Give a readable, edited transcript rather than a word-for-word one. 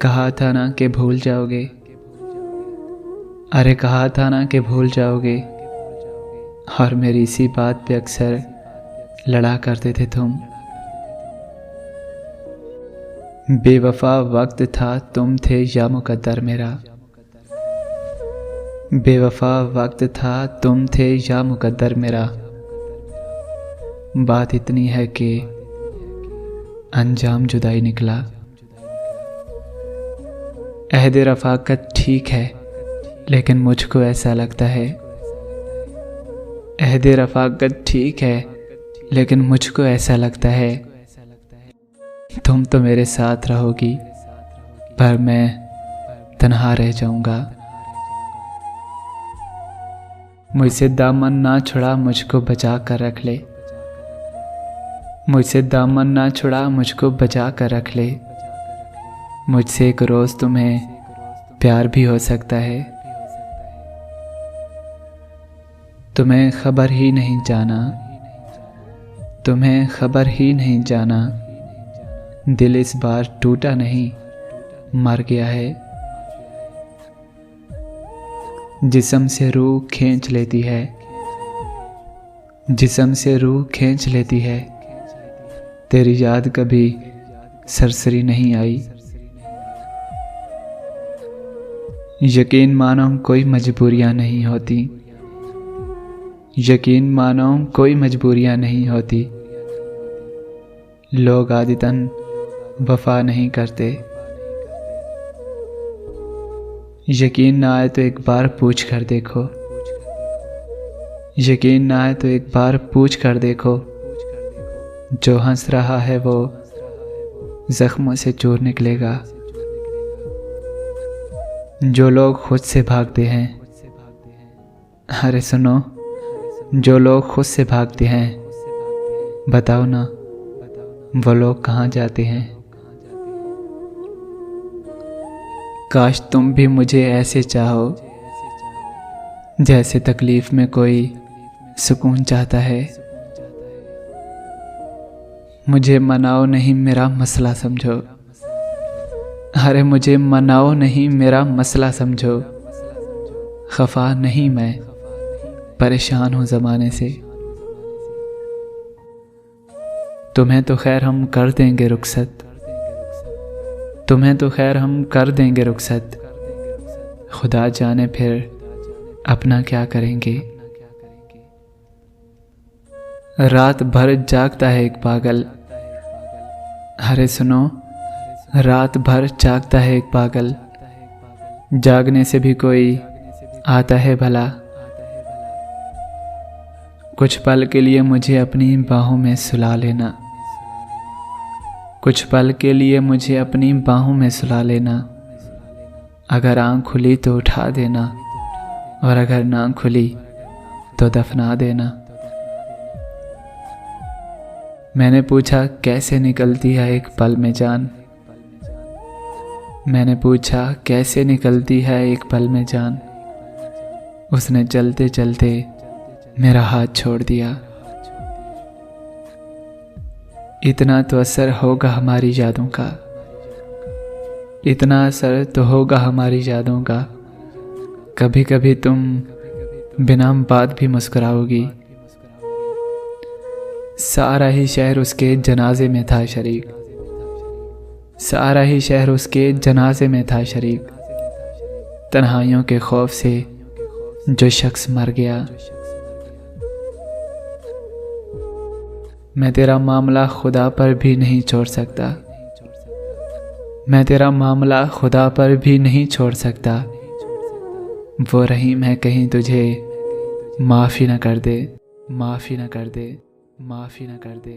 कहा था ना कि भूल जाओगे, अरे कहा था ना कि भूल जाओगे, और मेरी इसी बात पे अक्सर लड़ा करते थे तुम। बेवफा वक्त था तुम थे या मुकद्दर मेरा, बेवफा वक्त था तुम थे या मुकद्दर मेरा। बात इतनी है कि अंजाम जुदाई निकला। अहद रफ़ाकत ठीक है लेकिन मुझको ऐसा लगता है, अहद रफ़ाकत ठीक है लेकिन मुझको ऐसा लगता है, तुम तो मेरे साथ रहोगी पर मैं तन्हा रह जाऊंगा। मुझसे दामन ना छुड़ा मुझको बचा कर रख ले, मुझसे दामन ना छुड़ा मुझको बचा कर रख ले। मुझसे एक रोज़ तुम्हें प्यार भी हो सकता है। तुम्हें खबर ही नहीं जाना, तुम्हें खबर ही नहीं जाना, दिल इस बार टूटा नहीं मर गया है। जिस्म से रूह खींच लेती है, जिस्म से रूह खींच लेती है, तेरी याद कभी सरसरी नहीं आई। यकीन मानो कोई मजबूरियां नहीं होती, यकीन मानो कोई मजबूरियां नहीं होती। लोग आदतन वफा नहीं करते। यकीन ना आए तो एक बार पूछ कर देखो, यकीन ना आए तो एक बार पूछ कर देखो। जो हंस रहा है वो जख्मों से चूर निकलेगा। जो लोग खुद से भागते हैं, अरे सुनो, जो लोग खुद से भागते हैं, बताओ ना वो लोग कहाँ जाते हैं। काश तुम भी मुझे ऐसे चाहो जैसे तकलीफ में कोई सुकून चाहता है। मुझे मनाओ नहीं मेरा मसला समझो, अरे मुझे मनाओ नहीं मेरा मसला समझो। खफा नहीं मैं, परेशान हूँ ज़माने से। तुम्हें तो खैर हम कर देंगे रुखसत, तुम्हें तो खैर हम कर देंगे रुखसत। खुदा जाने फिर अपना क्या करेंगे। रात भर जागता है एक पागल, अरे सुनो, रात भर जागता है एक पागल। जागने से भी कोई आता है भला। कुछ पल के लिए मुझे अपनी बाहों में सुला लेना, कुछ पल के लिए मुझे अपनी बाहों में सुला लेना। अगर आँख खुली तो उठा देना, और अगर ना खुली तो दफना देना। मैंने पूछा कैसे निकलती है एक पल में जान, मैंने पूछा कैसे निकलती है एक पल में जान। उसने चलते चलते मेरा हाथ छोड़ दिया। इतना तो असर होगा हमारी यादों का, इतना असर तो होगा हमारी यादों का। कभी कभी तुम बिना बात भी मुस्कुराओगी। सारा ही शहर उसके जनाजे में था शरीक, सारा ही शहर उसके जनाजे में था शरीक। तन्हाइयों के खौफ से जो शख्स मर गया। मैं तेरा मामला खुदा पर भी नहीं छोड़ सकता, मैं तेरा मामला खुदा पर भी नहीं छोड़ सकता। वो रहीम है कहीं तुझे माफ़ी न कर दे, माफ़ी न कर दे, माफ़ी न कर दे।